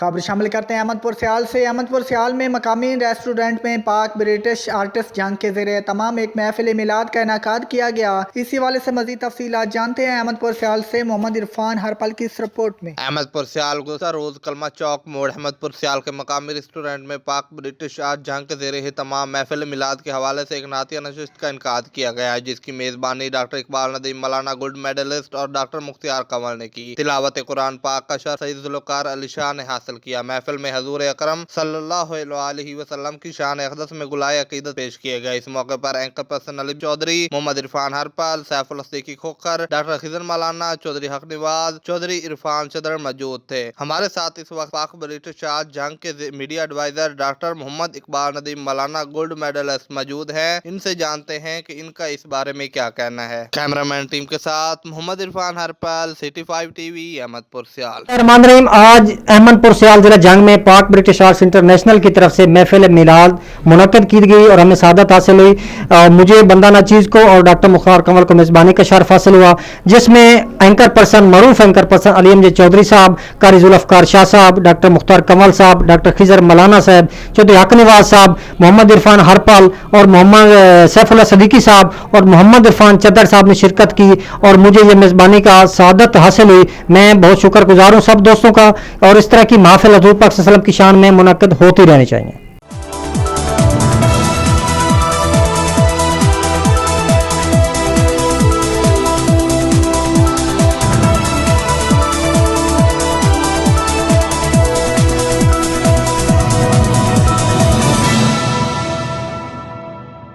खबर शामिल करते हैं अहमदपुर सियाल से। अहमदपुर सियाल में मकामी रेस्टोरेंट में पाक ब्रिटिश आर्टिस्ट जंग के ज़रिए तमाम एक महफिल मिलाद का इनेकाद किया गया। इसी वाले से मज़ीद तफसीलात जानते हैं अहमदपुर सियाल से मोहम्मद इरफान हर पल की इस रिपोर्ट में। अहमदपुर सियाल गुज़र रोज कलमा चौक मोड़ अहमदपुर सियाल के मकामी रेस्टोरेंट में पाक ब्रिटिश आर्ट जंग के ज़रिए तमाम महफिल मिलाद के हवाले से एक नातिया नशिस्त का इनेकाद किया गया है, जिसकी मेज़बानी डॉक्टर इकबाल नदीम मौलाना गोल्ड मेडलिस्ट और डॉक्टर मुख्तियार कंवल ने की। तिलावत कुरान पाक का शर सईद जुल्फ़कार अली शाह ने हासिल किया। महफिल में हजूर अकरम सल्लल्लाहु अलैहि वसल्लम की शान अक़दस में गुलाए अक़ीदत पेश किए गए। इस मौके पर anchor person Ali Chaudhry, Mohammad Irfan Harpal, Saiful Siddiqui Khokhar, doctor Khizar Maulana, Chaudhry हक नवाज, चौधरी इरफान चदर मौजूद थे। हमारे साथ इस वक्त पाक ब्रिटिश आर्ट जंग के media advisor doctor Mohammad Iqbal Nadeem मौलाना गोल्ड मेडलिस्ट मौजूद है। इनसे जानते हैं कि इनका इस बारे में क्या कहना है। कैमरामैन टीम के साथ मोहम्मद इरफान हरपल, सिटी 5 टीवी, अहमदपुर सियाल। आज अहमदपुर सियाल जिला जंग में पाक ब्रिटिश आर्ट्स इंटरनेशनल की तरफ से महफिल मिलाद मुनक्कद की गई और हमें सादत हासिल हुई। मुझे बंदा नाचीज़ को और डॉक्टर मुख्तार कंवल को मेज़बानी का शर्फ हासिल हुआ, जिसमें एंकर पर्सन मरूफ anchor person Ali M J Chaudhry साहब, कारी जुल्फ़कार शाह साहब, डॉक्टर मुख्तार कंवल साहब, डॉक्टर खिज़र मौलाना साहब, चौधरी हक नवाज साहब, मोहम्मद इरफान हरपल और मोहम्मद सैफुल सिद्दीकी साहब और मोहम्मद इरफान चदर साहब ने शिरकत की और मुझे ये मेज़बानी का सादत हासिल हुई। मैं बहुत शुक्रगुजार हूँ सब दोस्तों का, और इस तरह की महफिल हज़ूर पाक सल्लल्लाहु अलैहि वसल्लम की शान में मुनक्कद होती रहनी चाहिए।